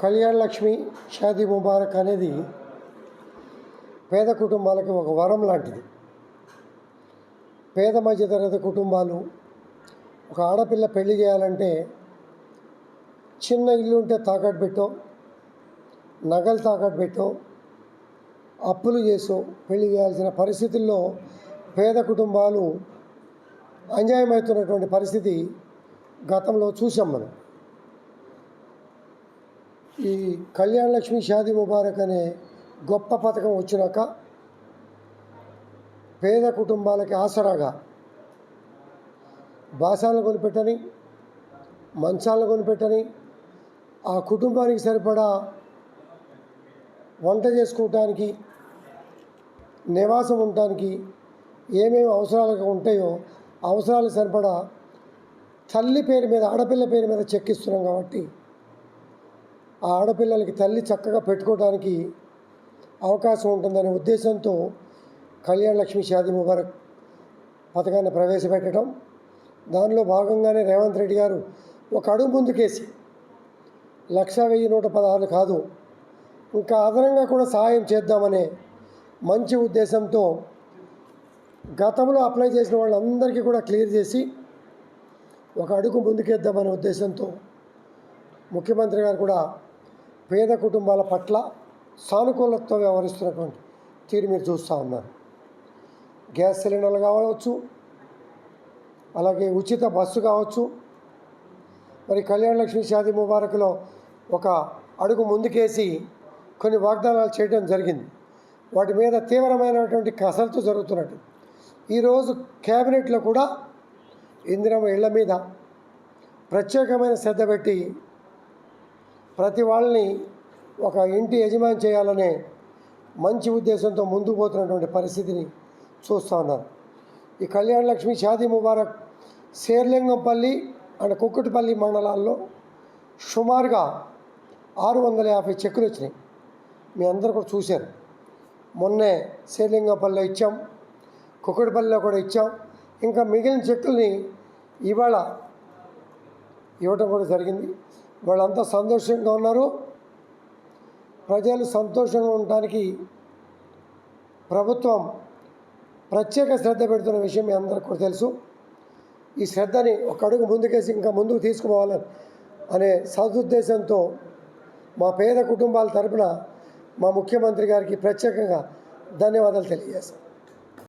కళ్యాణ్ లక్ష్మి షాదీ ముబారక్ అనేది పేద కుటుంబాలకి ఒక వరం లాంటిది. పేద మధ్యతరగతి కుటుంబాలు ఒక ఆడపిల్ల పెళ్లి చేయాలంటే చిన్న ఇల్లు ఉంటే తాకట్టు పెట్టో, నగలు తాకట్టు పెట్టో, అప్పులు చేసో పెళ్లి చేయాల్సిన పరిస్థితుల్లో పేద కుటుంబాలు అన్యాయమవుతున్నటువంటి పరిస్థితి గతంలో చూసాం మనం. ఈ కళ్యాణ్ లక్ష్మి షాదీ ముబారక్ అనే గొప్ప పథకం వచ్చినాక పేద కుటుంబాలకి ఆసరాగా బాసాలను కొనిపెట్టని, మంచాలను కొనిపెట్టని, ఆ కుటుంబానికి సరిపడా వంట చేసుకోవటానికి, నివాసం ఉండటానికి ఏమేమి అవసరాలుగా ఉంటాయో అవసరాలకు సరిపడా తల్లి పేరు మీద, ఆడపిల్ల పేరు మీద చెక్ ఇస్తున్నాం కాబట్టి ఆ ఆడపిల్లలకి తల్లి చక్కగా పెట్టుకోవడానికి అవకాశం ఉంటుందనే ఉద్దేశంతో కళ్యాణ్ లక్ష్మి షాదీ ముబారక్ పథకాన్ని ప్రవేశపెట్టడం, దానిలో భాగంగానే రేవంత్ రెడ్డి గారు ఒక అడుగు ముందుకేసి 1,1016 కాదు, ఇంకా అదనంగా కూడా సహాయం చేద్దామనే మంచి ఉద్దేశంతో గతంలో అప్లై చేసిన వాళ్ళందరికీ కూడా క్లియర్ చేసి ఒక అడుగు ముందుకేద్దామనే ఉద్దేశంతో ముఖ్యమంత్రి గారు కూడా పేద కుటుంబాల పట్ల సానుకూలతతో వ్యవహరిస్తున్నటువంటి తీరు మీరు చూస్తూ ఉన్నారు. గ్యాస్ సిలిండర్లు కావచ్చు, అలాగే ఉచిత బస్సు కావచ్చు. మరి కళ్యాణ్ లక్ష్మి షాదీ ముబారక్లో ఒక అడుగు ముందుకేసి కొన్ని వాగ్దానాలు చేయడం జరిగింది. వాటి మీద తీవ్రమైనటువంటి కసరత్తు జరుగుతున్నట్టు. ఈరోజు క్యాబినెట్లో కూడా ఇందిరమ్మ ఇళ్ల మీద ప్రత్యేకమైన శ్రద్ధ పెట్టి ప్రతి వాళ్ళని ఒక ఇంటి యజమాని చేయాలనే మంచి ఉద్దేశంతో ముందుకు పోతున్నటువంటి పరిస్థితిని చూస్తూ ఉన్నారు. ఈ కళ్యాణ్ లక్ష్మి షాదీ ముబారక్ శేర్లింగంపల్లి అండ్ కుక్కటిపల్లి మండలాల్లో సుమారుగా 650 చెక్కులు వచ్చినాయి. మీ అందరూ కూడా చూశారు. మొన్నే శేర్లింగంపల్లిలో ఇచ్చాం, కుక్కటిపల్లిలో కూడా ఇచ్చాం. ఇంకా మిగిలిన చెక్కుల్ని ఇవాళ ఇవ్వటం కూడా జరిగింది. వాళ్ళంతా సంతోషంగా ఉన్నారు. ప్రజలు సంతోషంగా ఉండటానికి ప్రభుత్వం ప్రత్యేక శ్రద్ధ పెడుతున్న విషయం మీ అందరికీ కూడా తెలుసు. ఈ శ్రద్ధని ఒక అడుగు ముందుకేసి ఇంకా ముందుకు తీసుకుపోవాలని అనే సదుద్దేశంతో మా పేద కుటుంబాల తరపున మా ముఖ్యమంత్రి గారికి ప్రత్యేకంగా ధన్యవాదాలు తెలియజేస్తాం.